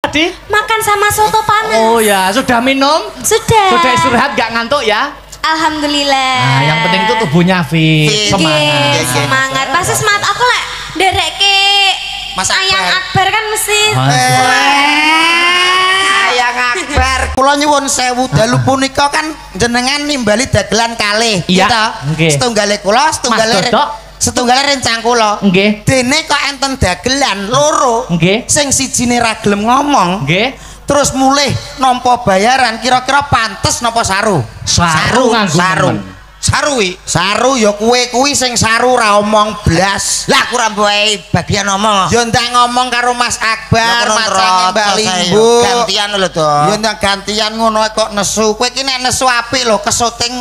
tadi? Makan sama soto panas. Oh ya, sudah minum? Sudah. Sudah istirahat, gak ngantuk ya? Alhamdulillah. Nah, yang penting itu tubuhnya fit, semangat. Semangat. Pasti semangat aku lah. Derek ke Mas Ayang Akbar kan mesti. Ayang Akbar. Kula nyuwun sewu dalu punika kan jenengan nimbali dagelan kalih. Iya. Nggih. Setunggale kula, setunggale rencang kula. Nggih. Dene kok enten dagelan loro. Nggih. Sing sijine ra gelem ngomong. Nggih. Terus mulih nampa bayaran kira-kira pantes napa saru? Saru nganggo saru. Saru ya kuwi sing saru ra omong blas. Lah kurang wae bagian ngomong. Ya ndak ngomong karo Mas Akbar, macange Balimbu. Gantian lho to. Ya ndak gantian ngono kok nesu. Kowe iki nek nesu apik lho, kesuting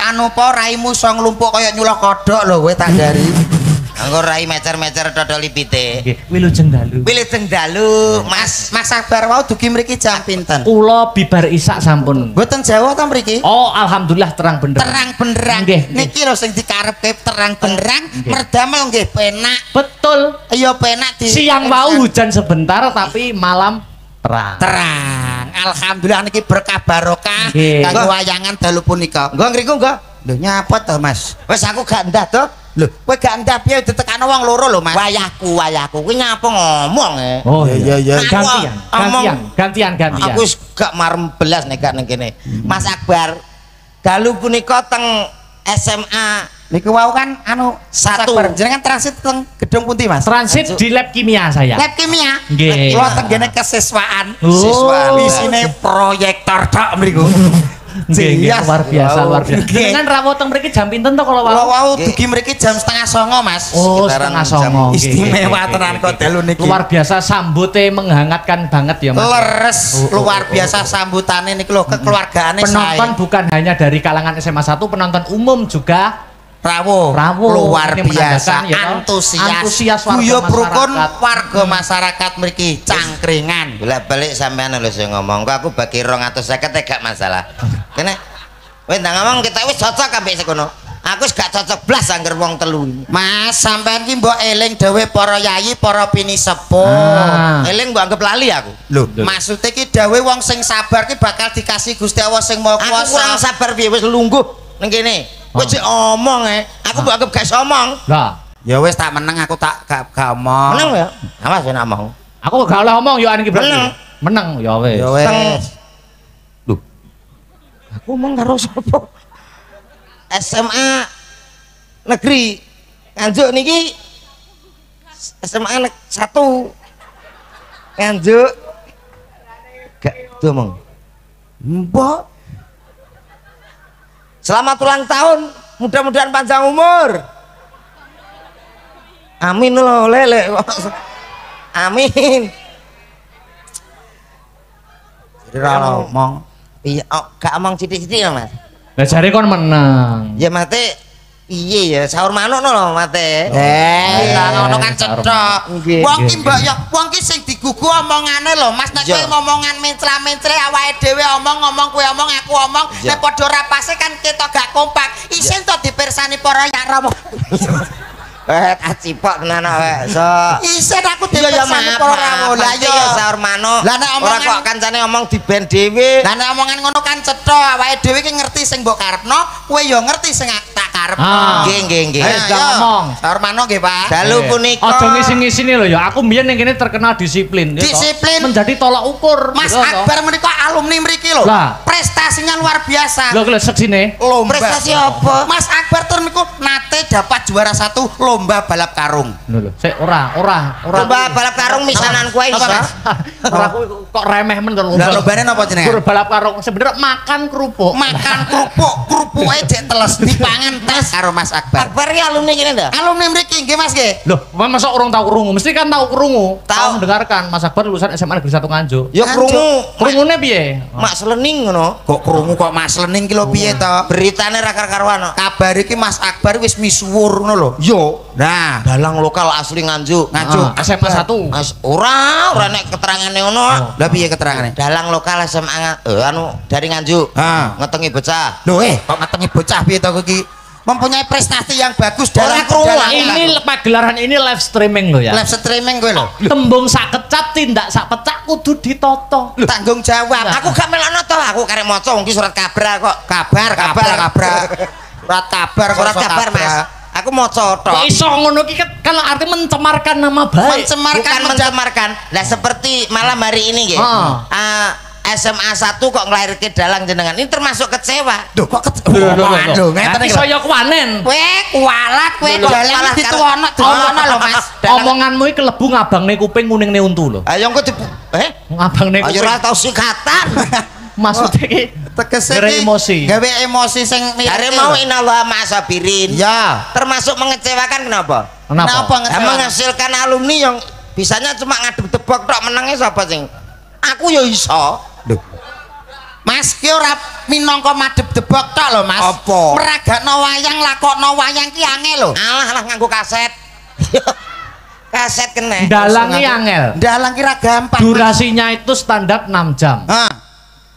anu apa raimu iso nglumpuk kaya nyulah kodhok lho kowe tak dari. Anggo rai mecer-mecer dodol lipite. Nggih, wilujeng dalu. Wilujeng dalu. Mas Akbar wau dugi mriki jam pinten? Kula bibar isak sampun. Mboten Jawa ta mriki? Oh, alhamdulillah terang benderang. Terang benderang. Niki lho sing dikarepke terang benderang, merdamel nggih penak. Betul. Iya penak di siang wau hujan sebentar tapi malam terang. Terang. Alhamdulillah niki berkah barokah kanggo wayangan dalu punika. Nggo ngriku nggo. Lho nyapa to, Mas? Wis aku gak ndah to. Lho, kowe gak ndah piye ditekano wong loro lho, Mas. Wayahku. Kuwi nyapa ngomong Oh iya. Gantian. Aku wis gak marem belas nek gak ning kene. Mas Akbar, dalu punika teng SMA niku wau kan anu satu. Jenengan transit teng gedung pundi, Mas? Transit di lab kimia saya. Lab kimia. Nggih. Kula tenggene kesiswaan. Siswa. Isine proyektor tok mriku. Nggih, luar biasa. Jenengan rawuh teng mriki jam pinten to kalau wau dugi mriki jam 8:30, Mas. Oh, 8:30. Istimewa tenan kok dalu niki. Luar biasa sambute menghangatkan banget ya, Mas. Leres, luar biasa sambutane niki lho kekeluargaane saya. Penonton bukan hanya dari kalangan SMA 1, penonton umum juga rawuh luar biasa antusias guyub rukun warga masyarakat mriki cangkringan bolak-balik sampean lho sing ngomong kok aku bagi 250 gak masalah kene kowe ndang ngomong kita wis cocok ambek sekono aku wis gak cocok blas angger wong telu Mas sampean ki mbok eling dawuh para yayi para pini sepuh eling mbok anggap lali aku lho maksude ki dawuh wong sing sabar ki bakal dikasih Gusti Allah sing Maha Kuwasa aku kurang sabar piye wis lungguh ning kene kowe sik omong aku mbok anggap gak omong. Lah, ya wis tak meneng aku tak gak omong. Meneng ya? Awas yen omong. Aku gak oleh omong yo iki berarti. Meneng ya wis. Ya wis. Lho. Aku omong karo sapa? SMA negeri Nganjuk niki SMA 1 Nganjuk gak ngomong. Mbok selamat ulang tahun, mudah-mudahan panjang umur. Amin loh, lele. Amin. Jadi ra ngomong. Iya, gak omong sithik-sithik ya, Mas. Lah jare kon menang. Ya mate piye ya sahur manuk lho mate. Lah ngono kan cethok. Wong ki mbak ya, wong ki sing digugu omongane lho, Mas. Nek kowe ngomongan mencla-mencle awake dhewe omong kowe omong aku omong, nek padha rapase kan kita gak kompak. Isin to dipirsani para nyara. Acipok tenan awake. So isin aku dipirsani para rawo. Lah ya sahur manuk. Lah nek omongan kok kancane omong di ben dhewe. Lah nek omongan ngono kan cethok, awake dhewe ki ngerti sing mbok karepno, kowe ya ngerti sing tak karep. Nggih. Ayo ngomong. Sahur manuk nggih, Pak. Dalu punika. Aja ngisi-ngisine lho ya. Aku mbiyen ning kene terkenal disiplin. Disiplin menjadi tolak ukur. Mas Akbar menika alumni mriki lho. Prestasinya luar biasa. Lho seksine. Prestasi apa? Mas Akbar niku nate dapat juara 1 lomba balap karung. Lho, sik ora. Lomba balap karung misanan kowe iso. Ora kok remeh men to lomba. Lah lombane napa jenenge? Balap karung sebenarnya makan kerupuk. Kerupuke jek teles dipangan tes karo Mas Akbar. Akbar ki alumni kene ndak? Alumni mriki nggih Mas nggih. Loh, masa orang tahu krungu? Mesti kan tahu krungu. Tahu mendengarkan Mas Akbar lulusan SMA Negeri 1 Nganjuk. Ya krungu. Krungune piye? Mas Lening ngono. Kok krungu kok Mas Lening ki lho piye to? Beritane ra karo-karuan. Kabar iki Mas Akbar wis misuwur ngono lho. Yo. Nah, dalang lokal asli Nganjuk. SMA 1. Ora nek keterangane ngono. Lah piye keterangane? Dalang lokal SMA anu dari Nganjuk. Ngetengi bocah. Lho kok ngetengi bocah piye to iki? mempunyai prestasi yang bagus dalam ini pagelaran ini live streaming loh ya. Live streaming gue loh. Tembung sak kecat tindak sak pecah kudu ditoto. Tanggung jawab. Aku gak melono to, aku karek maca wong ki surat kabar kok. Kabar. Surat kabar Mas. Aku maca tok. Kok iso ngono ki kalau arti mencemarkan nama baik. Mencemarkan. Lah seperti malam hari ini nggih. SMA 1 kok nglairke dalang jenengan. Ini termasuk kecewa. Lho kok aduh ngeten iki saya kuwanen. Kowe kualat kowe dalang dituwono lho Mas. Omonganmu iki kelebu ngabangne kuping kuningne untu lho. Ayo engko ngabangne kuping. Ayo ora tau sikatan. Maksudnya iki tegese emosi. Gawe emosi sing are mau inallah ma'asabirin. Ya. Termasuk mengecewakan kenapa? Kenapa menghasilkan alumni yang bisanya cuma ngadep tebok tok menenge sapa sing aku ya iso. Mas ki ora minangka madhep debok tok lho Mas. Apa? Meragakno wayang, lakokno wayang ki angel lho. Alah nganggo kaset. Kaset kena. Dalangi angel. Dalang kira gampang. Durasinya itu standar 6 jam.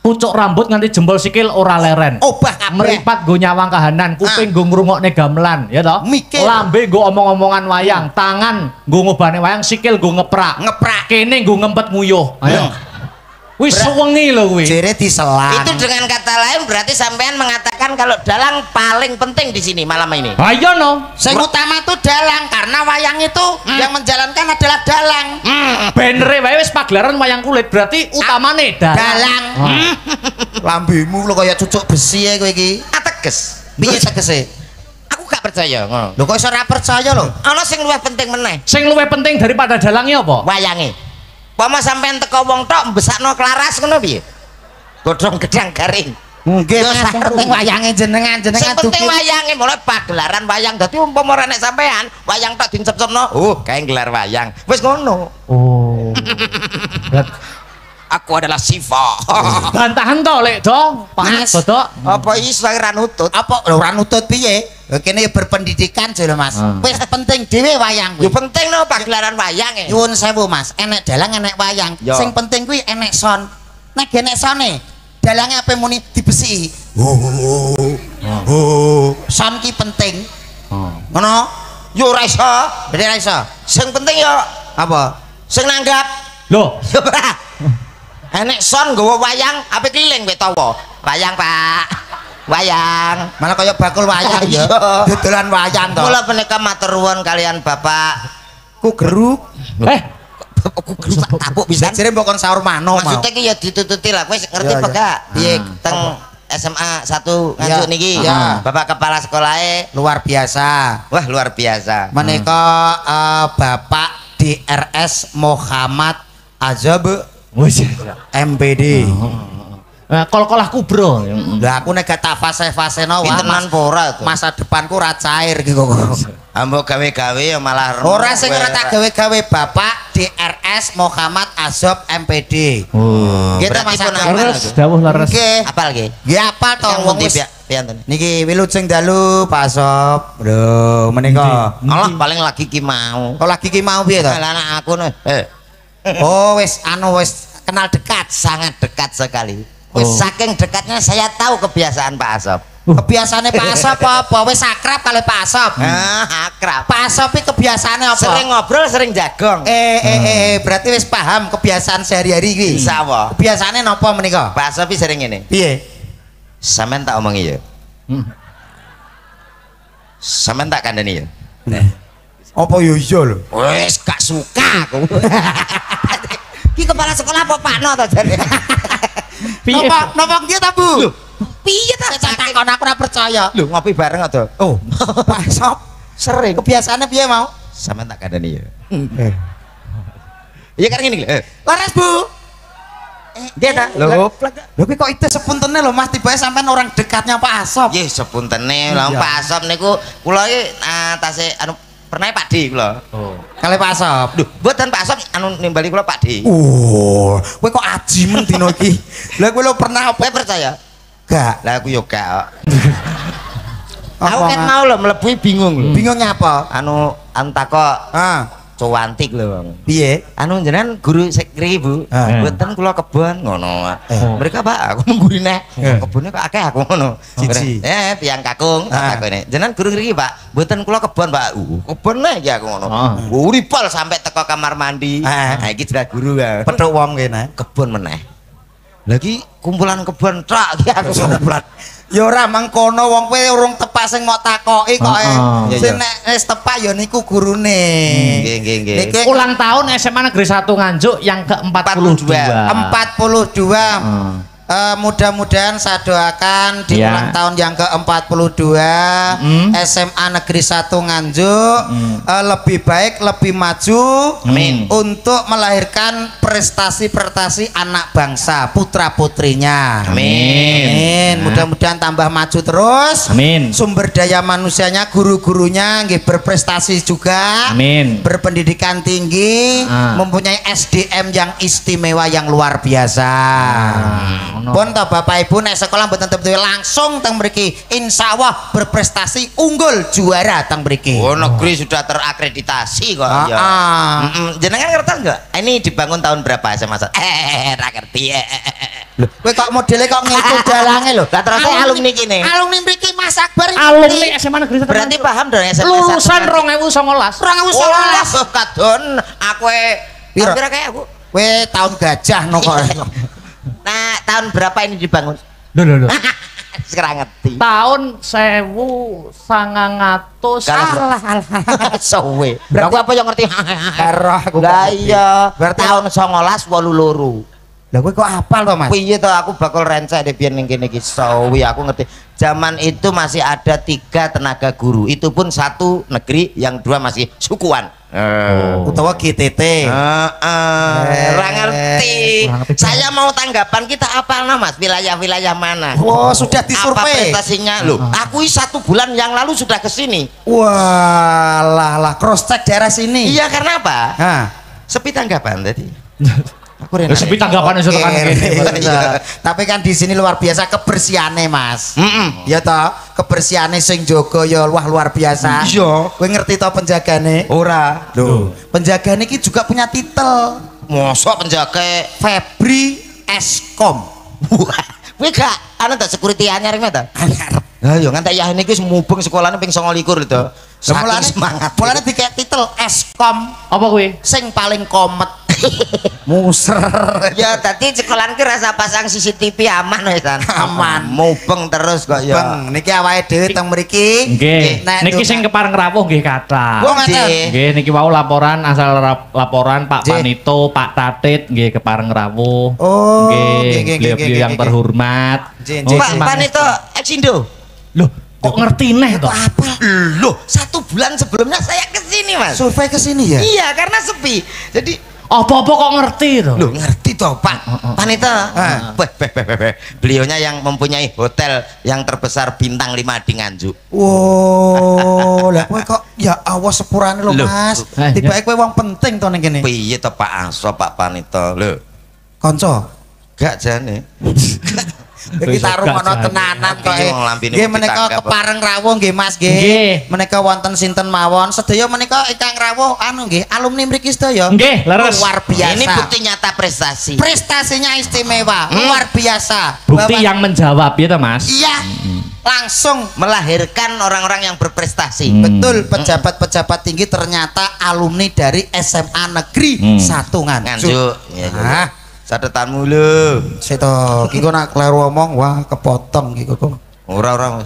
Pucuk rambut nganti jempol sikil ora leren. Obah kabeh. Meripat go nyawang kahanan, kuping go ngrungokne gamelan, ya toh? Lambe go omong-omongan wayang, tangan go ngobane wayang, sikil go ngeprak. Kene go ngempet nguyuh. Ayo. Wis suwengi lho kuwi. Jere diselang. Itu dengan kata lain berarti sampean mengatakan kalau dalang paling penting di sini malam ini. Ayo no. Sing utama tuh dalang karena wayang itu yang menjalankan adalah dalang. Benere wae wis pagelaran wayang kulit berarti utamane dalang. Lambemu lho kaya cucuk besi kowe iki. Ateges. Piye tegese? Aku gak percaya ngono. Lho kok iso ora percaya lho? Ana sing luwih penting meneh. Sing luwih penting daripada dalange apa? Wayange. Pama sampean teko wong tok mbesakno klaras ngono piye? Godhong gedang garing. Nggih, Mas. Penting wayange jenengan sing penting wayange mulai pagelaran wayang. Dadi umpama ora nek sampean wayang tok dincep-cepno, kae gelar wayang. Wis ngono. Oh. Aku adalah Siva. Bantahan to lek do, Pak Bodok. Apa iso ora nutut? Apa ora nutut piye? Kene berpendidikan jare Mas. Wis penting dhewe wayang kuwi. Yo penting no pagelaran wayang e. Nyuwun sewu Mas, enek dalang enek wayang. Sing penting kuwi enek son. Nek enek sone, dalange ape muni dibesiki. Son ki penting. Ngono? Yo ora iso. Bener ora iso. Sing penting yo apa? Sing nanggap. Lho, enek son nggawa wayang ape keliling wek tawa. Wayang, Pak. Wayang. Malah kaya bakul wayang ya. Dodolan wayang to. Mula menika matur nuwun kalian Bapak Ku Geruk. Ku Geruk tak tapuk pisan. Jare mbok kon saur mano mau. Maksudnya ki ya ditututi lah. Kowe ngerti apa gak? Piye teng SMA 1 nganjuk niki. Bapak kepala sekolahe luar biasa. Wah, luar biasa. Menika Bapak DRS Muhammad Azab MPD. Kol-kolah kubro. Lah aku nek gak tak fase-faseno wae masa depanku ra cair iki kok. Ambo gawe-gawe ya malah ora sing ora tak gawe-gawe Bapak DRS Muhammad Azab MPD. Nggih ta Mas Leres dawuh leres. Nggih. Apal nggih? Nggih apal to wong piantun. Niki wilujeng dalu Pak Azab. Lho menika. Allah paling lagi ki mau. Kok lagi ki mau piye to? Lah aku oh wis wis kenal dekat, sangat dekat sekali. Wis saking dekatnya saya tahu kebiasaan Pak Asop. Kebiasaannya Pak Asop apa? Wis akrab kali Pak Asop. Akrab. Pak Asop iki kebiasaannya apa? Sering ngobrol, sering jagong. Berarti wis paham kebiasaan sehari-hari iki. Insyaallah. Kebiasaannya napa menika? Pak Asop iki sering ngene. Piye? Sampeyan tak omongi ya. Sampeyan tak kandhani ya. Apa yo iya lho? Wis gak suka aku. Ki kepala sekolah apa Pak No to jare? Napa nggih ta Bu? Piye ta takon aku ora percaya. Lho ngopi bareng to. Oh, Pak Sop sering. Kebiasaane piye mau? Sampeyan tak kandhani ya. Iya kan ngene iki lho. Laras Bu. Nggih ta? Lho kuwi kok itu sepuntene lho Mas tibae sampean orang dekatnya Pak Asop. Nggih sepuntene. Lah Pak Asop niku kula iki atase anu pernah Pak D kula. Oh. Kali Pak Asop. Duh, mboten Pak Asop anu nimbali kula Pak D. Oh, kowe kok aji men dina iki. Lah kowe lho pernah apa percaya? Gak. Lah aku yo gak. Aku kan mau lho mlebu bingung lho. Bingungnya apa? Anu takok. cuantik lho. Piye? Anu jenengan guru sekri Bu. Mboten kula kebon ngono. Mereka Pak aku nungguri nek. Kebone kok akeh aku ngono. Siji. Tiyang kakung tak takone. Jenengan guru ngriki Pak. Mboten kula kebon Pak. Kebon nek iki aku ngono. Uripal sampai teko kamar mandi. Nah iki jelas guru ya. Petuk wong kene. Kebon meneh. Lagi kumpulan kebon trak iki aku kumpulan. Ya ora mangkono wong kowe urung tepak sing mau takoki kok sing nek wis tepak ya niku gurune. Nggih. Ulang tahun SMA Negeri 1 Nganjuk yang ke-42. 42. Mudah-mudahan saya doakan di ulang tahun yang ke-42 SMA Negeri 1 Nganjuk lebih baik, lebih maju untuk melahirkan prestasi-prestasi anak bangsa, putra-putrinya. Amin. Mudah-mudahan tambah maju terus. Amin. Sumber daya manusianya, guru-gurunya nggih berprestasi juga. Amin. Berpendidikan tinggi, mempunyai SDM yang istimewa yang luar biasa. Pun toh Bapak Ibu nek sekolah mboten tentu langsung teng mriki insyaallah berprestasi unggul juara teng mriki. Oh negeri sudah terakreditasi kok. Jenengan ngerti enggak? Ini dibangun tahun berapa SMA? Ra ngerti. Lho, kowe kok modele kok ngiku dalange lho. Lah terus alumni kene. Alumni mriki Mas Akbar. Alumni SMA Negeri 1. Berarti paham dong SMA. Lulusan 2019. 2019 kadon aku kira kayak aku. Kowe tahun gajah no kok. Nah, tahun berapa ini dibangun? Loh. Sekarang ngerti. Tahun 1900. Alah. Sowe. Berarti apa yang ngerti? Karo aku. Lah iya, tahun 1982. Lah kowe kok hafal to, Mas? Piye to aku bakal rencek deh biyen ning kene iki. Sowe aku ngerti. Zaman itu masih ada 3 tenaga guru. Itu pun 1 negeri, yang 2 masih sukuan. Utawa GTT. Ora ngerti. Saya mau tanggapan kita apa Mas? Wilayah-wilayah mana? Oh, sudah disurvei. Apa prestasinya? Loh, aku 1 bulan yang lalu sudah ke sini. Walah, cross check daerah sini. Iya, karena apa? Sepi tanggapan tadi. Aku sepi tanggapan iso tekan kene. Tapi kan di sini luar biasa kebersihane, Mas. Ya toh, kebersihane sing jaga ya luar biasa. Iya. Kowe ngerti toh penjagane? Ora. Loh, penjagane iki juga punya titel. Mosok penjaga Febri Eskom. Kowe gak ana ta security anyar iki ta? Anyar. Lah yo ngantek ya niki mumpung sekolahane ping 29 lho. Semulane semangat. Mulane dikek titel Eskom. Apa kuwi? Sing paling komet. Muser. Ya tadi sekolahan ki rasa pasang CCTV aman wis kan. Aman. Mubeng terus kok ya. Beng, niki awake dhewe teng mriki. Nggih. Niki sing kepareng rawuh nggih kathah. Nggih niki wau laporan asal laporan Pak Panito, Pak Tatit nggih kepareng rawuh. Oh, nggih. Beliau yang terhormat. Pak Panito Exindo. Loh, kok ngerti neh toh? Apa? Loh, 1 bulan sebelumnya saya ke sini, Mas. Survei ke sini ya? Iya, karena sepi. Jadi apa-apa kok ngerti toh? Loh, ngerti toh, Pak. Panito. Beliaunya yang mempunyai hotel yang terbesar bintang 5 di Nganjuk. Wow, lah kowe kok ya awas sepurane lho, Mas. Tiba-tiba kowe wong penting to ning kene. Piye to Pak Aso, Pak Panito? Lho. Kanca? Gak jane. Iki tarumono tenanan kok. Nggih menika kepareng rawuh nggih Mas nggih. Menika wonten sinten mawon? Sedaya menika ingkang rawuh anu nggih alumni mriki sedaya. Nggih, leres. Luar biasa. Ini bukti nyata prestasi. Prestasinya istimewa, luar biasa. Bukti yang menjawab ya toh Mas? Iya. Langsung melahirkan orang-orang yang berprestasi. Betul, pejabat-pejabat tinggi ternyata alumni dari SMA Negeri 1 Nganjuk. Nah, catetanmu lho. Seto, iki kok nak kleru omong wah kepotong iki kok. Ora.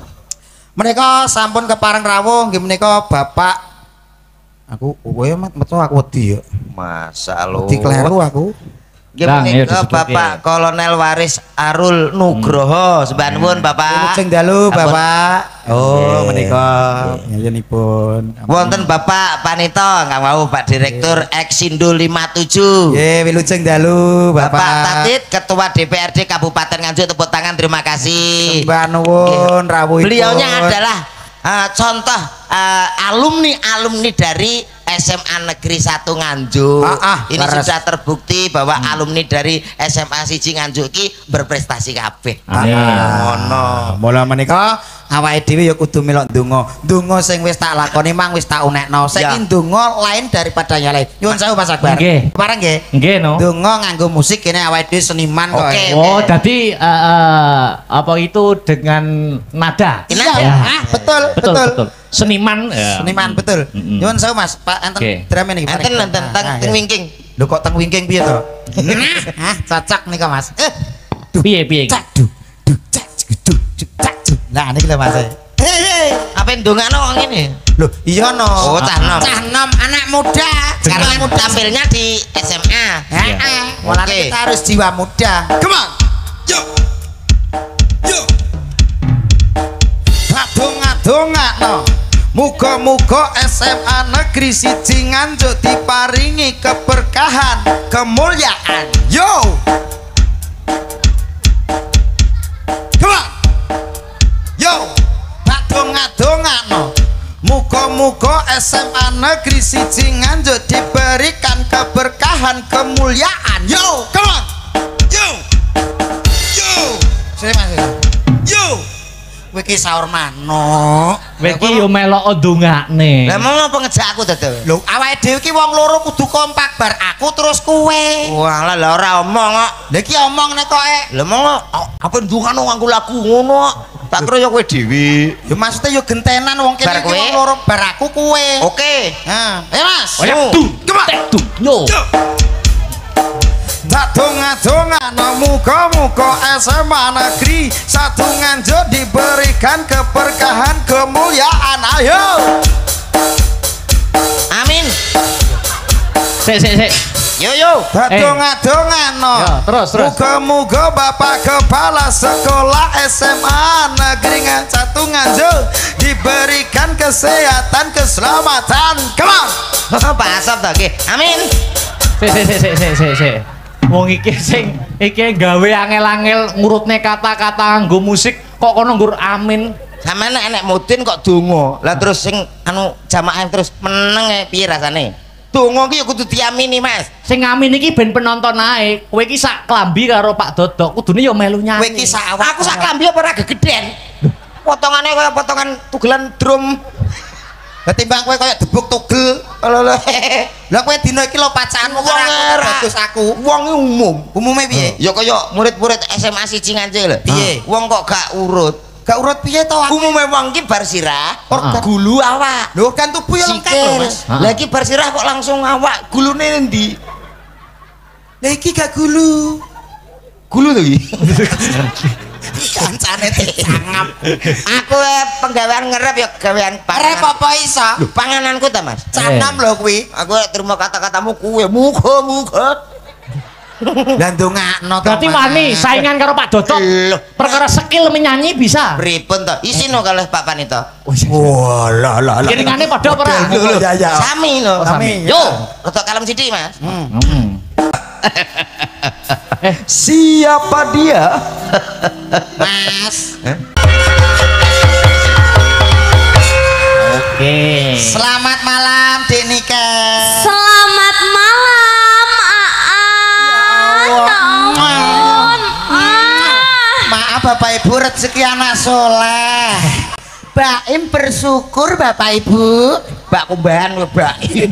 Menika sampun kepareng rawuh nggih menika Bapak. Aku kowe metu aku wedi ya. Masyaallah. Wedi kleru aku. Nggih menika Bapak Kolonel Waris Arul Nugroho. Sembah nuwun Bapak. Wilujeng dalu Bapak. Oh, menika nyanyiipun. Wonten Bapak Panito, enggak mau Pak Direktur Exindo 57. Nggih, wilujeng dalu Bapak. Bapak Tatit Ketua DPRD Kabupaten Nganjuk, tepuk tangan terima kasih. Sembah nuwun rawuhipun. Beliaunya adalah contoh alumni dari SMA Negeri 1 Nganjuk. Ini sudah terbukti bahwa alumni dari SMA 1 Nganjuk ki berprestasi kabeh. Ngono. Mula menika awake dhewe ya kudu melok ndonga. Ndonga sing wis tak lakoni mang wis tak unekno. Saiki ndonga lain daripada yang lain. Nyuwun sewu Mas Akbar. Nggih. Pareng nggih. Nggih no. Ndonga nganggo musik kene awake dhewe seniman kok. Oh, dadi apa itu dengan nada? Iya, ya. Betul. Seniman ya. Seniman betul. Nyuwun sewu Mas, Pak enten drama niki. Enten teng wingking. Lho kok teng wingking piye to? Cocok nika Mas. Piye? Nah, niki lho Mas. Apa ndongakno wong ngene? Loh, iya no. Oh, cah nom. Cah nom anak muda. Sekarang tampilnya di SMA. Heeh. Mulane kita harus jiwa muda. Come on. Yo. Dongakno. Muga-muga SMA Negeri 1 Nganjuk diparingi keberkahan, kemuliaan. Yo. Come on. Yo. Dongakno. Muga-muga SMA Negeri 1 Nganjuk diberikan keberkahan, kemuliaan. Yo. Come on. Yo. Sini Mas. Yo. Kowe iki saur manuk. Kowe iki yo melok ndongakne. Lah mau apa ngejak aku to? Lho, awake dhewe iki wong loro kudu kompak bar aku terus kowe. Wah, lah ora omong kok. Lah iki omong nek kok Lah mau apa ndongakno nganggo lagu ngono kok. Tak kira ya kowe dhewe. ya maksudnya yo gentenan wong kene iki wong loro bar aku kowe. Oke. Nah, Mas. Yo. Tak donga-donga muga-muga SMA Negeri 1 Nganjuk diberikan keberkahan, kemuliaan. Ayo. Amin. Sik. Yo. Tak donga-donga Ya, terus. Muga-muga Bapak Kepala Sekolah SMA Negeri 1 Nganjuk diberikan kesehatan, keselamatan. Come on. Pak Asap to nggih. Amin. Sik. Wong iki gawe angel-angel ngurutne kata-kata nganggo musik kok kono nggur amin. Sampeyan enek mudin kok donga. Lah terus sing anu jamaah terus meneng piye rasane? Donga ki ya kudu diamini, Mas. Sing ngamin iki ben penonton ae. Kowe iki sak klambi karo Pak Dodok, kudune ya melu nyanyi. Kowe iki sak awak. Aku sak klambi apa ora gegeden. Potongane kaya potongan tugelan drum. Lah timbang kowe kaya debuk tugel. Lah kowe dina iki lho pacaanmu karo bagus aku. Wong umum. Umume piye? Ya kaya murid-murid SMA 1 Nganjuk lho. Piye? Wong kok gak urut. Gak urut piye to? Umume wong ki bar sirah, Organ gulu awak. Lho kan tubuh ya lengkap lho, Mas. Lah iki bar sirah kok langsung awak. Gulune ndi? Lah iki gak gulu. Gulu to iki. Kancane cangap. Aku penggawean ngerep ya gawean Arep apa iso? Lho, pangananku ta, Mas. Canam lho kuwi. Aku terima kata-katamu kuwe. Muga-muga. Lah ndongakno to. Berarti wani saingan karo Pak Dodok. Perkara skill menyanyi bisa. Pripun to? Isino kalih Pak Panito. Wah, lah. Kiringane padha apa ora? Ya. Sami lho. Sami. Yo, rada kalem sithik, Mas. Siapa dia? Mas. Oke. Selamat malam, Dek Nika. Selamat malam, Aan. Maaf Bapak Ibu, rezeki anak soleh. Baim bersyukur Bapak Ibu. Mbak Kumbahan Baim.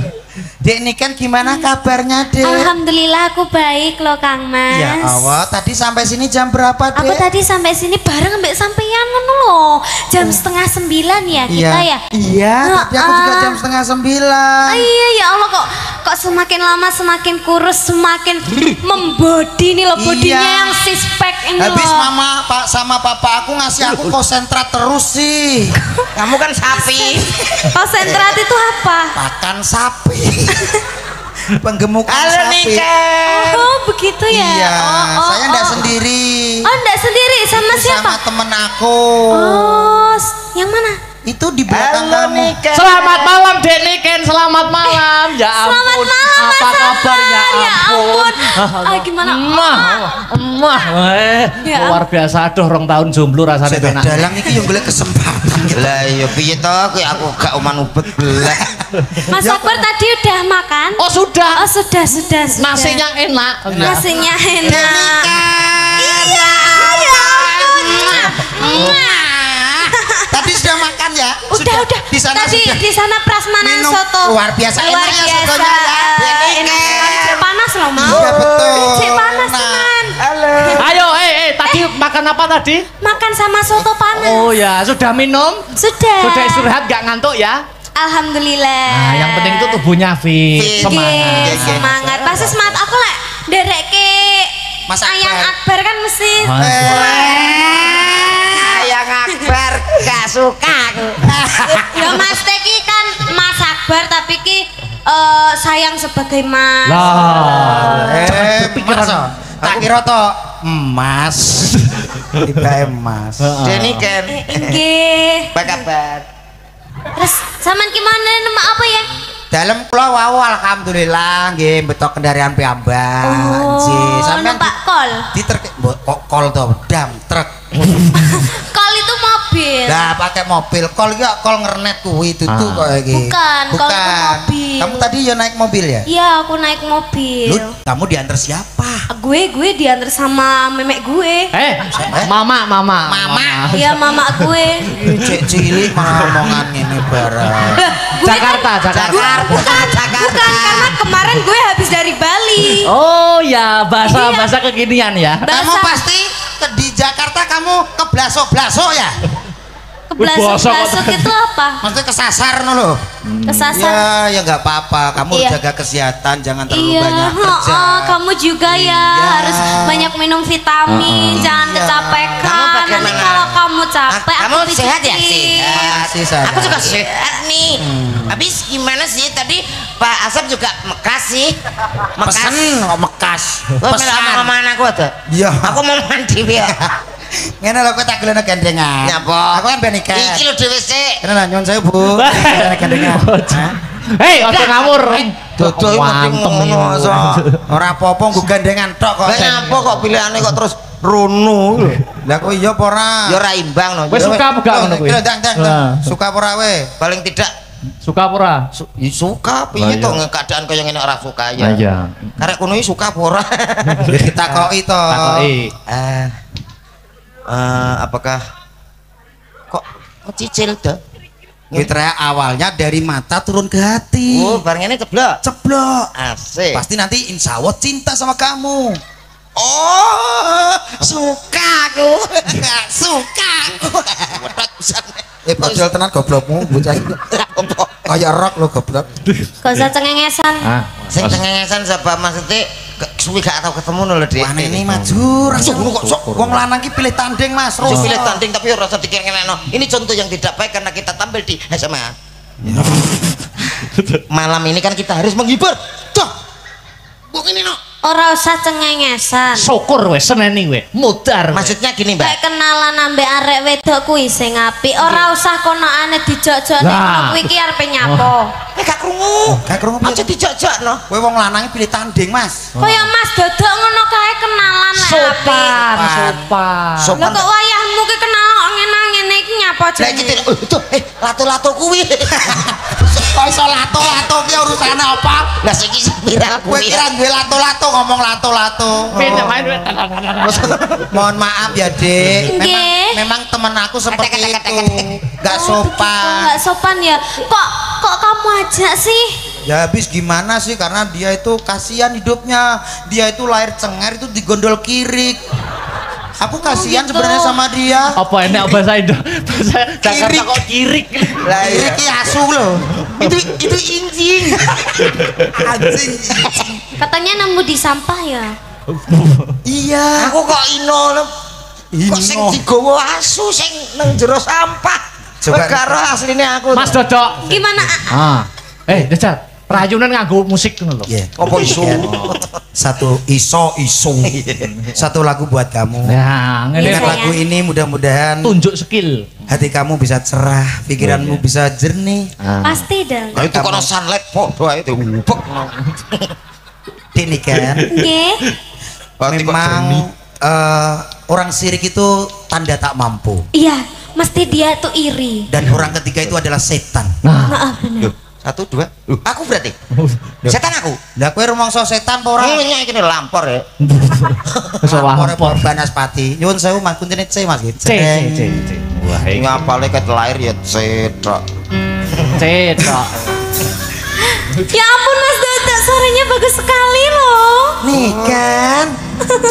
Dek Niken gimana kabarnya, Dek? Alhamdulillah aku baik loh Kang Mas. Ya Allah, tadi sampai sini jam berapa, Dek? Aku tadi sampai sini bareng mbak sampeyan ngono loh. Jam 8:30 ya kita ya. Iya, tadi aku juga jam 8:30. Iya ya Allah, kok semakin lama semakin kurus, semakin membodi nih loh, bodinya yang six pack ini Habis loh. mama Pak sama papa aku ngasih aku konsentrat terus sih. Kamu kan sapi. Konsentrat itu apa? Pakan sapi. Penggemukan Halo sapi. Niken. Oh begitu ya. Iya, saya enggak oh. sendiri. Oh enggak sendiri, sama Itu siapa? Sama temen aku. Oh, yang mana? Itu di belakang Halo kamu. Niken. Selamat malam Dek Niken, selamat malam. Ya ampun. Selamat malam Mas Apa kabar ya Akbar? Ya ampun. ampun. Gimana? Emah. Ya Luar biasa, aduh rong tahun jomblo rasanya Sudah enak. dalang iki yo golek kesempatan. Lah iya piye to aku gak uman ubet belah. Mas Akbar tadi udah makan? Oh sudah. Oh sudah. Nasinya enak. Nasinya enak. Iya. Ya ampun. Di sana tadi sudah di sana prasmanan minum soto. luar biasa Luar enak ya biasa. sotonya ya. Enak sekali. Panas loh, Mau. Iya betul. Cek panas teman. Ayo, tadi makan apa tadi? Makan sama soto panas. Oh ya, sudah minum? Sudah. Sudah istirahat gak ngantuk ya? Alhamdulillah. Nah, yang penting itu tubuhnya fit, semangat. Semangat. Pasti semangat aku lah. Derek ke Mas Ayang Akbar. Akbar kan mesti. Ayang Akbar gak suka aku. Ya Mas Teki kan Mas Akbar tapi ki sayang sebagai Mas. Lah, Mas. Tak kira to emas. Tiba emas. Deni Ken. Nggih. Apa kabar? Terus sampean gimana nama apa ya? Dalam kula wau alhamdulillah nggih betok kendaraan piyambak. Oh, Sampeyan numpak kol. kok kol to dam truk. Kol itu mobil. Lah pakai mobil kol iki kol ngernet kuwi itu tuh kok iki. Bukan, kol itu mobil. Kamu tadi ya naik mobil ya? Iya, aku naik mobil. Lu, kamu diantar siapa? Gue diantar sama memek gue. mama. Iya, mama gue. Cek cilik malah omongan ini barang. Jakarta. Bukan, karena kemarin gue habis dari Bali. Oh ya, bahasa kekinian ya. Kamu pasti di Jakarta kamu ke blaso-blaso ya? Keblasok itu apa? Maksudnya kesasar no lo? Kesasar. Ya nggak apa-apa. Kamu Iya. jaga kesehatan, jangan terlalu Iya, banyak kerja. kamu juga ya Iya. harus banyak minum vitamin, jangan Iya. kecapekan. Kamu bagaimana? Nanti kalau kamu capek, Kamu aku sehat ya? pijitin. Sehat. Aku juga sehat nih. Habis gimana sih tadi Pak Asep juga mekas sih? Pesen kok mekas. Lo sama anakku ada? Iya. Aku mau mandi ya. Ngene lho kowe tak gelene gandengan. Nyapa? Aku kan ben nikah. Iki lho dhewe sik. Kene lah nyuwun sewu, Bu. Gelene gandengan. Hei, ojo ngawur. Dodo iki mesti ngono so. Ora apa-apa nggo gandengan tok kok. Lah nyapa kok pilihane kok terus rono lho. Lah kok iya apa ora? Ya ora imbang no. Wis suka apa gak ngono kuwi? Dang. Suka apa ora we? Paling tidak Suka apa ora? suka piye to keadaan kaya ngene ora suka ya. Iya. Karek kuno iki suka apa ora? Ditakoki to. Takoki. Apakah kok cicil dah? Fitrah awalnya dari mata turun ke hati. Oh, bareng ini ceblok. Ceblok. Asik. Pasti nanti insya Allah cinta sama kamu. Oh, suka aku. Suka aku. Padahal tenan goblokmu bocah iki. Kayak rok lo goblok. Gak usah cengengesan. Sing cengengesan sebab maksudnya suwi gak tau ketemu lho Dik. Mana ini maju, rasa kok sok wong lanang ki pilih tanding Mas. Terus pilih tanding tapi ora usah dikira-kira. Ini contoh yang tidak baik karena kita tampil di SMA. Malam ini kan kita harus menghibur. Tuh. Buk ini no. Ora usah cengengesan. Syukur wes seneni we. Mudar. Maksudnya gini, Mbak. Kayak kenalan ambek arek wedok kuwi sing apik. Ora usah konokane dijok-jok nek Lah. kuwi ki arepe nyapo. Gak krungu. Gak krungu Aja dijak-jakno. Kowe wong lanang pilih tanding Mas. Kaya Mas Dodok ngono kae kenalan nek apik. Sopan. Sopan. Lah kok wayahmu ki kenal kok ngene-ngene iki nyapa Lah iki jenenge? itu lato-lato kuwi. Kok iso lato-lato ki urusane apa? Lah siki viral Kowe kuwi. kira duwe lato-lato ngomong lato-lato. Mohon maaf ya, Dik. Nggih. Memang teman aku seperti Kata. itu. Gak sopan. Enggak sopan ya. Kok kamu aja sih? Ya habis gimana sih karena dia itu kasihan hidupnya. Dia itu lahir cengar itu digondol kirik. Aku kasihan gitu. sebenarnya sama dia. Apa enak bahasa Indo? Bahasa Jakarta Kirik. kok kirik. Lah kirik ki asu loh. Itu injing. Anjing. Katanya nemu di sampah ya. Iya. Aku kok ino lho. Kok sing digowo asu sing nang jero sampah. Coba karo asline aku. Mas Dodok. Gimana? Dajal. Rayunan nganggo musik ngono lho. Iya. Apa isu? Satu iso. Satu lagu buat kamu. Ya, ngene Dengan Iya, lagu ini mudah-mudahan tunjuk skill. hati kamu bisa cerah, pikiranmu bisa jernih. Pasti dong. Lah itu kono sunlight podo ae ubek. Ini kan Nggih. memang orang sirik itu tanda tak mampu Iya, mesti dia tuh iri. dan orang ketiga itu adalah setan. Maaf bener. 1 2. Aku berarti. Setan aku. Lah kowe rumangsa setan apa ora? Nyek iki lampor ya. Lampor Banaspati. Nyuwun sewu Mas kuncine C Mas. C. Wah, Ngapale ket lahir ya cetok. Cedok. Ya ampun Mas Dadak, suaranya bagus sekali loh. Nih kan.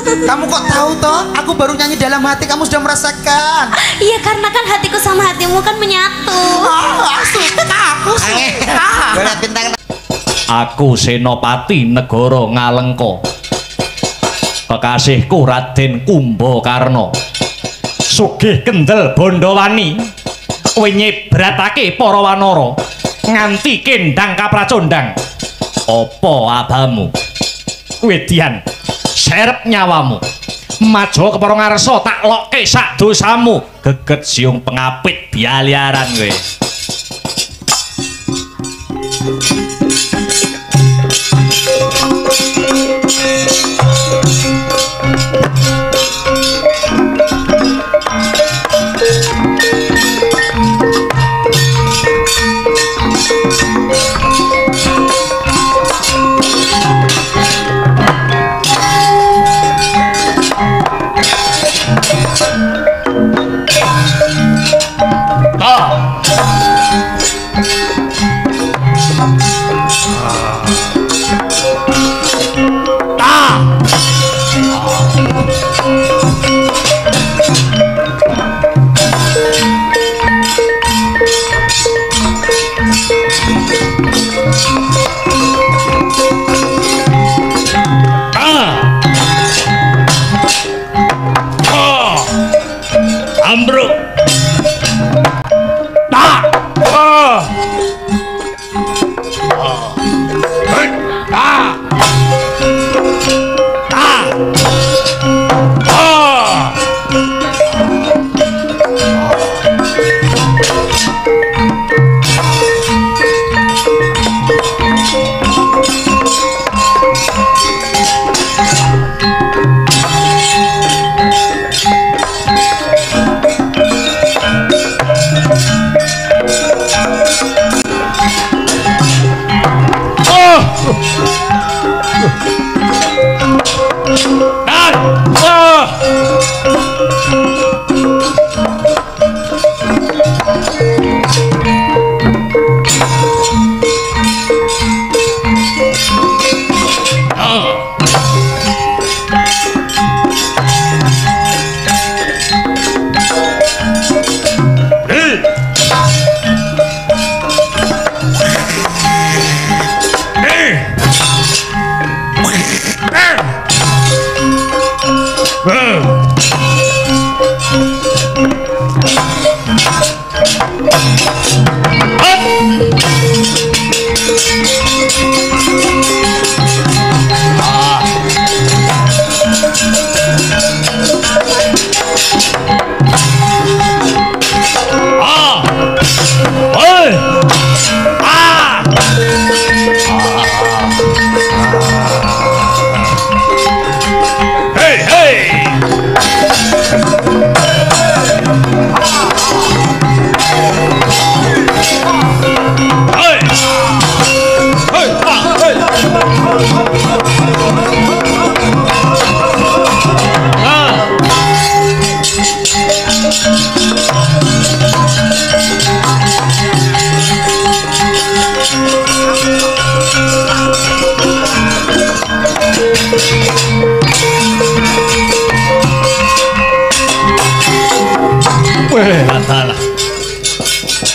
Kamu kok tahu toh? Aku baru nyanyi dalam hati, kamu sudah merasakan. Iya karena kan hatiku sama hatimu kan menyatu. Aku suka. Bintang. Aku Senopati Negara Ngalengka. Kekasihku Raden Kumbakarna. Sugih kendel Bondowani. Kowe nyebratake para wanara nganti kendang kapracondang. Apa abamu? Kowe dian serep nyawamu. Maja kepara ngarsa tak lokke sak dosamu. Geget siung pengapit bialiaran kowe.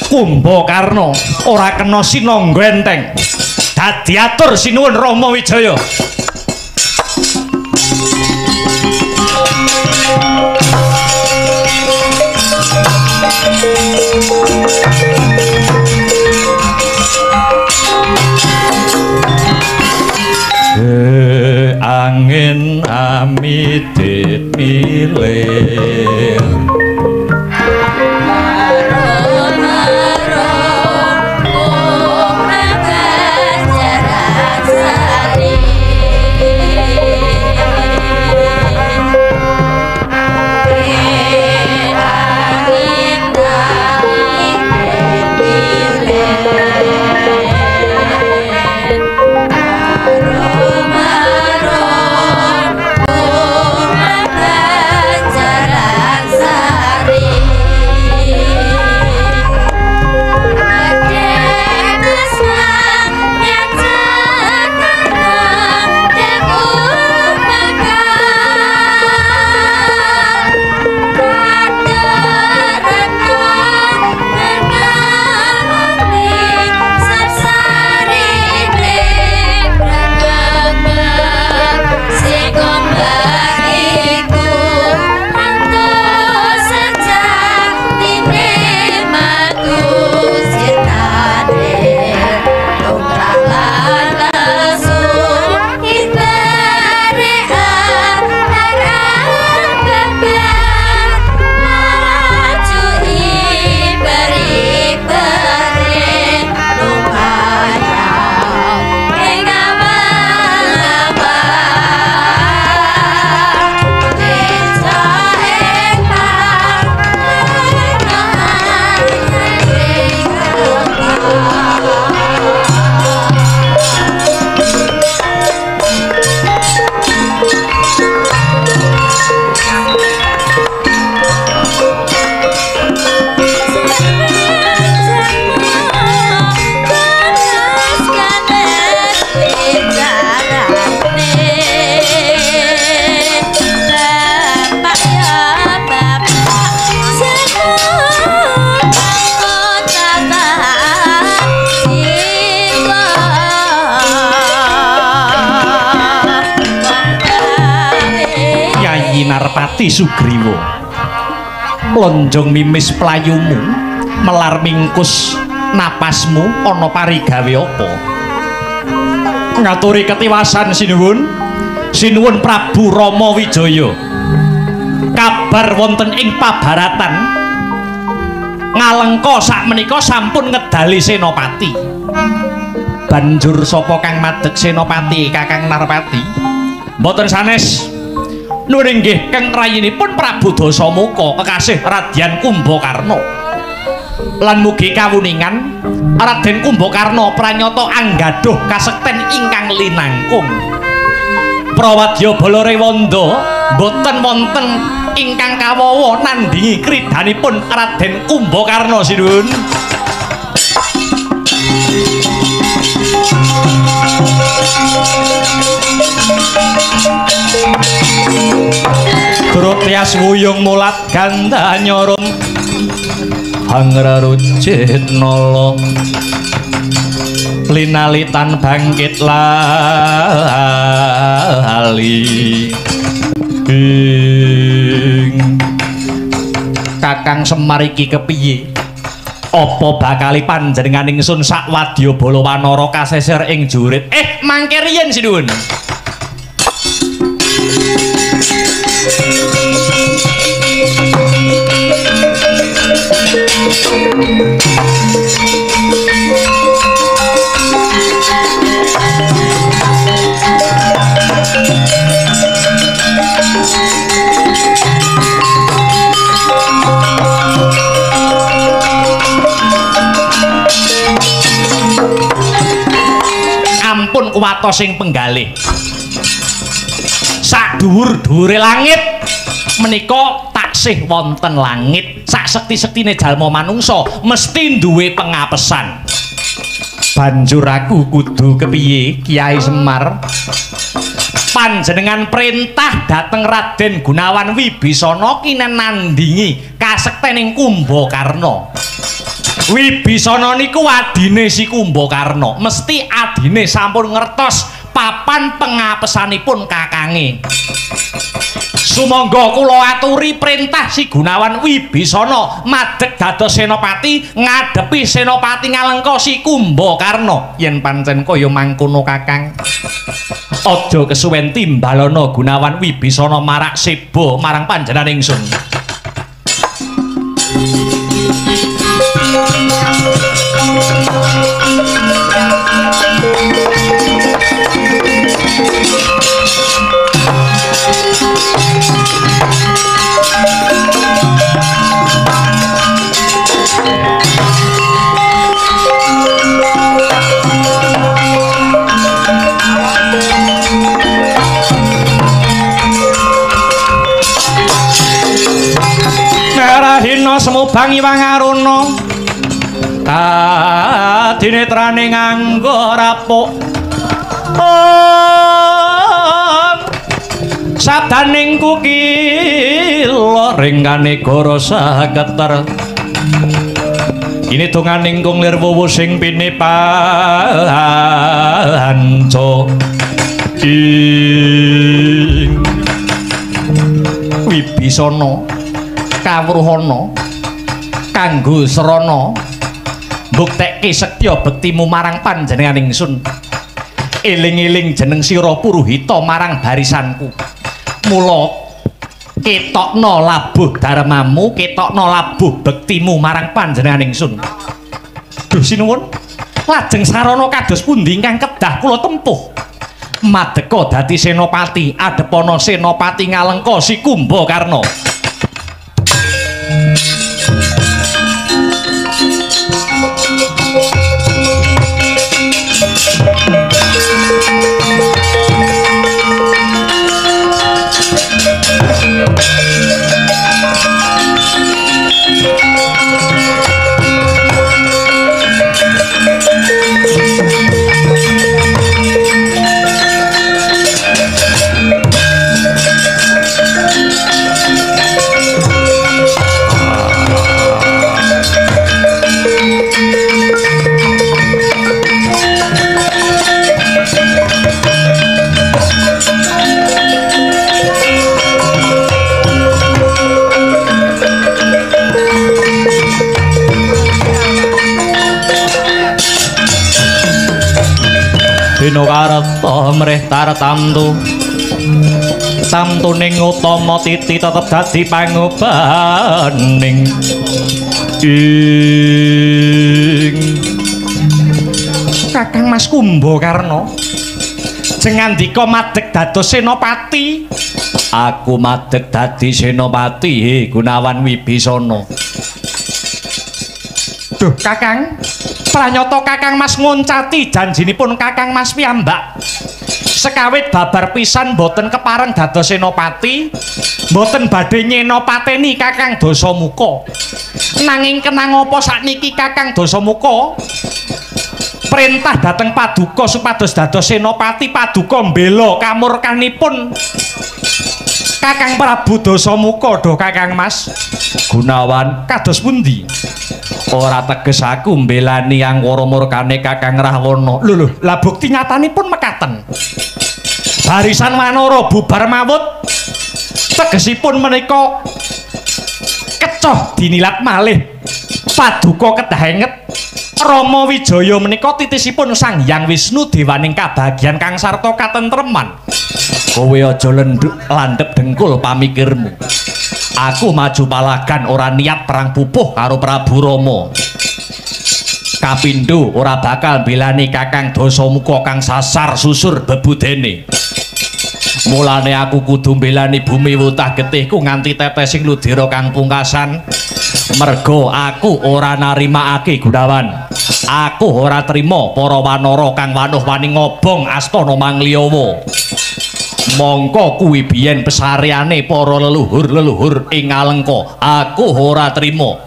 Kumbakarna ora kena sinangga enteng. Dadi atur sinuwun Rama Wijaya. Angin amidit milir Jarak Narpati Sugriwa lonjong mimis playumu melar mingkus napasmu ana parigawe apa ngaturi ketiwasan sinuwun Prabu Rama Wijaya kabar wonten ing pabaratan Ngalengka sakmenika sampun ngedali Senopati banjur sapa kang madeg Senopati Kakang Narpati mboten sanes nuwun inggih kang rayinipun Prabu Dasamuka kekasih Radyan Kumbakarna lan mugi kawuningan Raden Kumbakarna pranyata anggaduh kasekten ingkang linangkung Prawadya Balarewanda boten wonten ingkang kawawa nandingi kridanipun Raden Kumbakarna sinuwun Trotyas wuyung mulat gandanyarum hangrarucit nala linalitan bangkit lali Kakang Semar iki kepiye apa bakali panjenengan ingsun sakwadya bala wanara kaseser ing jurit mangke riyen sinuwun ampun kuwatos sing penggalih sak dhuwur-dhuwure langit menika taksih wonten langit sak sekti-sektine jalma manungsa mesti duwe pengapesan banjur aku kudu kepiye Kiai Semar panjenengan perintah dhateng Raden Gunawan Wibisana kinenandingi kasektening Kumbakarna Wibisana niku adine si Kumbakarna mesti adine sampun ngertos papan pengapesanipun kakange sumangga kula aturi perintah si Gunawan Wibisana madeg dados senopati ngadepi senopati Ngalengka si Kumbakarna yen pancen kaya mangkono Kakang aja kesuwen timbalana Gunawan Wibisana marak seba marang panjenengan ingsun Hina semubang iwang aruna kadinetrane nganggo rapuk sabdaning kukila ringkane goro sageter kini donganing kunglir wuwu sing pinepanco ing Wibisana kawruhana kanggo srana mbuktekke setya bektimu marang panjenengan ingsun eling-eling jeneng sira Puruhita marang barisanku mula ketokna labuh darmamu ketokna labuh bektimu marang panjenengan ingsun duh sinuwun lajeng sarana kados pundi ingkang kedah kula tempuh madeka dadi senopati adepana senopati Ngalengka si Kumbakarna Winokarta mrih tartamtu tamtuning utama titi tetep dadi pangobaning ing Kakang Mas Kumbakarna jengandika madeg dados senopati. Aku madeg dadi senopati Gunawan Wibisana. Duh Kakang, pranyata Kakang Mas ngoncati janjinipun Kakang Mas piyambak. Sekawit babar pisan boten kepareng dados senopati, boten badhe nyenopateni Kakang Dasamuka. Nanging kenang apa sakniki Kakang Dasamuka? Perintah dhateng Paduka supados dados senopati Paduka mbela kamurkanipun Kakang Prabu Dasamuka. Duh Kakang Mas Gunawan kados pundi? Ora teges aku mbelani angkara murkane Kakang Rahwana. Lho, lah bukti nyatanipun mekaten. Barisan Wanara bubar mawut. Tegesipun menika kecoh dinilat malih. Paduka kedah enget. Rama Wijaya menika titisipun Sang Hyang Wisnu dewaning kabagyan kang sarta katentreman. Kowe aja landhep dengkul pamikirmu. Aku maju palagan ora niat perang pupuh karo Prabu Rama. Kapindho ora bakal belani Kakang Dasamuka kang sasar susur bebudene. Mulane aku kudu belani bumi wutah getihku nganti tetesing ludira kang pungkasan. Mergo aku ora narimakake Gunawan. Aku ora trima para wanara kang wanuh wani ngobong astana Mangliyawa. Mongko kuwi biyen pesareane para leluhur-leluhur ing Alengka. Aku ora trima.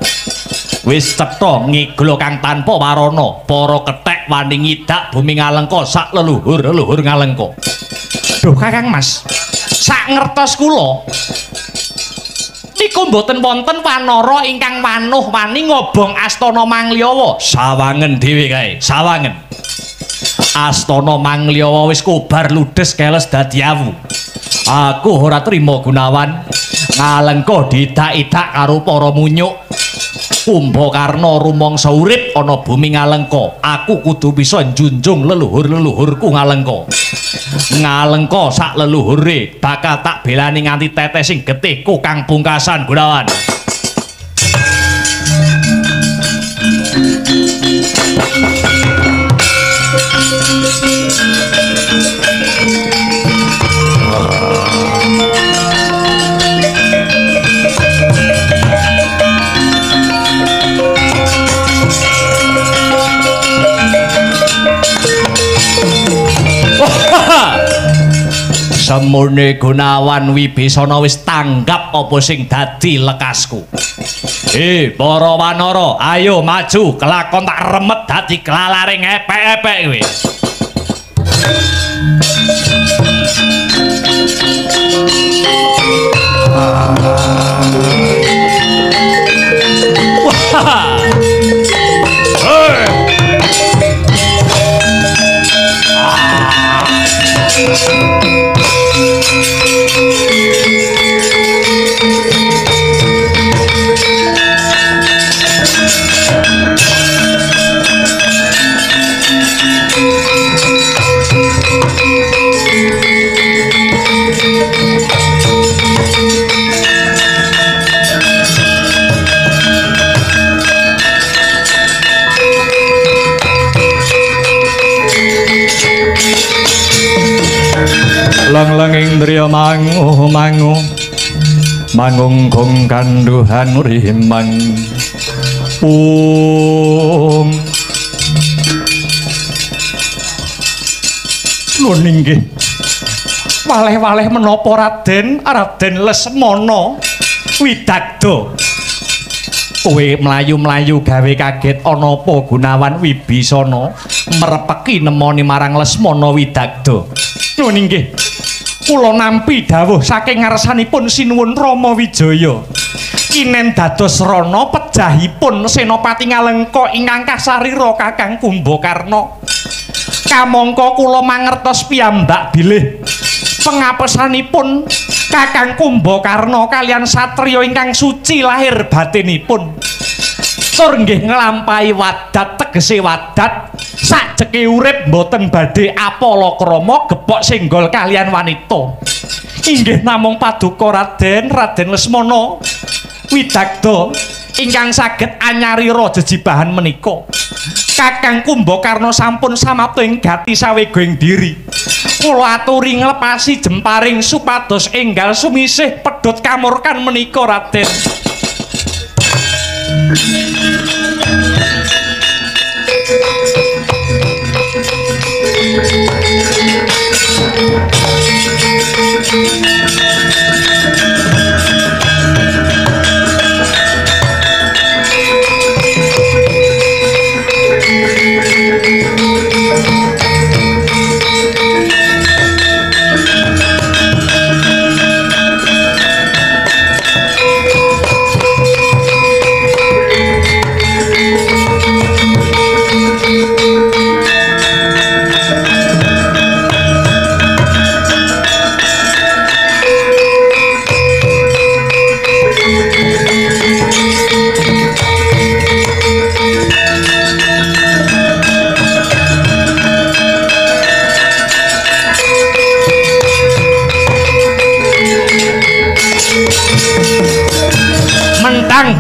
Wis cetha ngiglo kang tanpa warana, para kethek wani ngidak bumi Ngalengka sak leluhur-leluhur Ngalengka. Duh Kakang Mas, sak ngertos kula niku mboten wonten wanara ingkang wanuh wani ngobong astana Mangliyawa. Sawangen dhewe kae, sawangen. Astana Mangliyawa wis kobar ludes keles dadi awu. Aku ora trima Gunawan. Ngalengka didak-idak karo para munyuk. Kumbakarna rumangsa urip ana bumi Ngalengka. Aku kudu bisa njunjung leluhur-leluhurku Ngalengka. Ngalengka sak leluhure bakal tak belani nganti tetesing getihku kang pungkasan Gunawan. Semurne Gunawan Wibisana wis tanggap apa sing dadi lekasku. Para wanara, ayo maju kelakon tak remet dadi kelalaring epek-epek kowe. Wah. Lang-lang indriya mangu mangunggung kanduhan rimang Nuwun inggih waleh-waleh menapa Raden Lesmana Widagda. Kowe mlayu-mlayu gawe kaget ana apa Gunawan Wibisana merepeki nemoni marang Lesmana Widagda. Nuwun inggih kula nampi dawuh saking ngarsanipun Sinuwun Rama Wijaya. Kinen dados rana pejahipun Senopati Ngalengka ingkang kasarira Kakang Kumbakarna. Kamangka kula mangertos piyambak bilih pengapesanipun Kakang Kumbakarna kalian satriya ingkang suci lahir batinipun. Tur nggih nglampahi wadat tegese wadat Sajeke urip mboten badhe apalakrama gepok senggol kalian wanita. Inggih namung paduka Raden Lesmana Widagda ingkang saged anyarira jejibahan menika. Kakang Kumbakarna sampun samapta ing gati sawegoing diri. Kula aturi nglepasi jemparing supados enggal sumisih pedhot kamurkan menika Raden.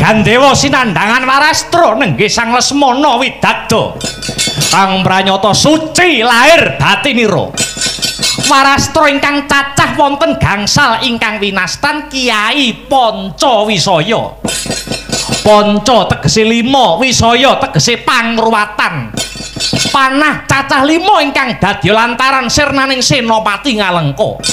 Gandewa sinandangan Warastra nenggih Sang Lesmana Widagda kang pranyata suci lahir batinira. Warastra ingkang cacah wonten gangsal ingkang winastan Kyai Pancawisaya. Panca tegese 5, wisaya tegese pangruwatan. Panah cacah 5 ingkang dadya lantaran sirnaning Senopati Ngalengka.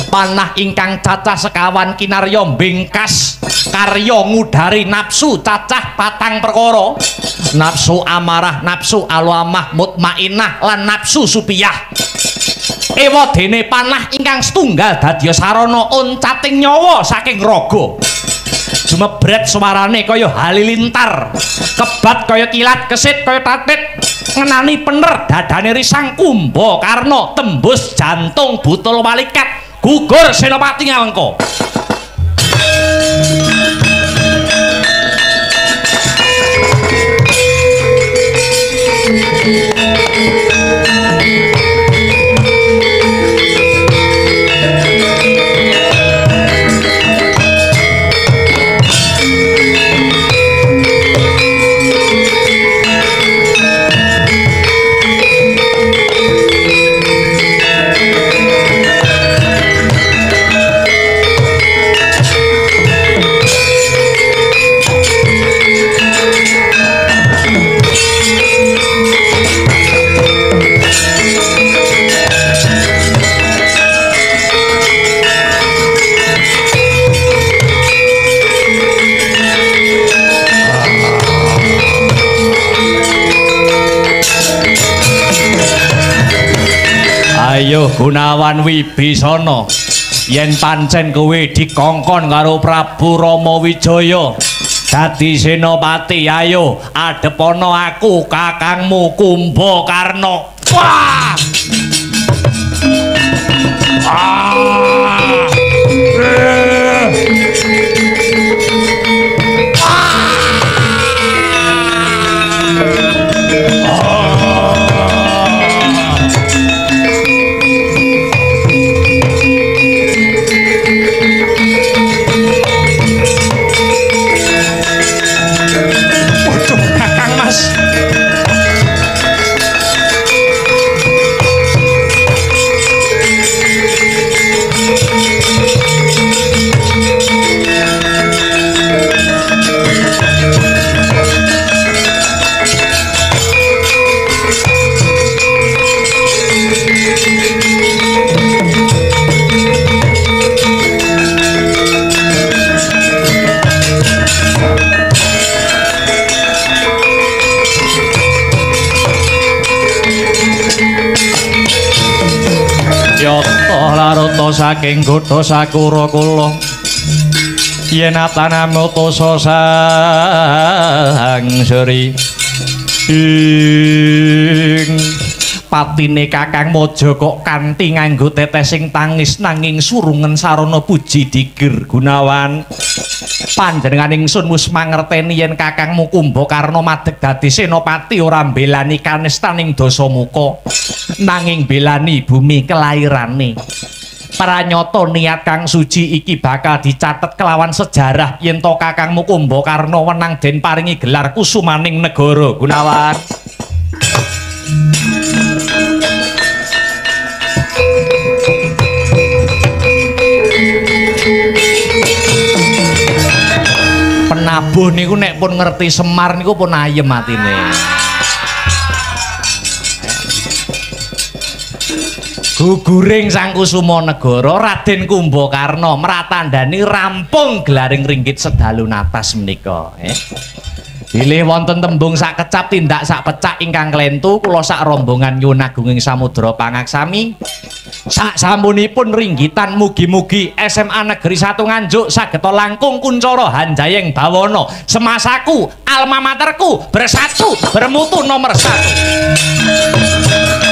Panah ingkang cacah sekawan kinarya bingkas karya ngudari nafsu cacah 4 perkara. Nafsu amarah, nafsu alwamah, mutmainah lan nafsu supiyah. Ewa dene panah ingkang setunggal dadya sarana oncating nyawa saking raga. Jumebret suarane kaya halilintar, kebat kaya kilat, kesit kaya tatit, ngenani pener dadane Risang Kumbakarna, tembus jantung butul walikat, gugur Senopati Ngalengka. Ayo Gunawan Wibisana, yen pancen kowe dikongkon karo Prabu Rama Wijaya dadi senopati, ayo adepana aku kakangmu Kumbakarna. Wah! Larata saking Gotha Sakura kula yen atanamu tosa sang sri ing patine Kakang Maja kok kanthi nganggo tetesing tangis nanging surungen sarana puji digir Gunawan. Panjenengan ingsun wis mangerteni yen Kakangmu Kumbakarna madeg dadi senopati ora mbelani kanestaning Dasamuka nanging belani bumi kelairane. Pranyata niat kang suci iki bakal dicatet kelawan sejarah yen to Kakangmu Kumbakarna wenang den paringi gelar kusumaning negara. Gunawan. Penabuh niku nek pun ngerti Semar niku pun ayem atine. Guguring Sang Kusuma Negara Raden Kumbakarna mratandani rampung gelaring ringgit sedalu natas menika. Bilih wonten tembung sak kecap tindak sak pecak ingkang klentu kula sak rombongan nyuwun agunging samudra pangaksami. Sak sampunipun ringgitan mugi-mugi SMA Negeri 1 Nganjuk sageta langkung kuncara hanjayeng bawana semasaku alma materku bersatu bermutu nomor 1.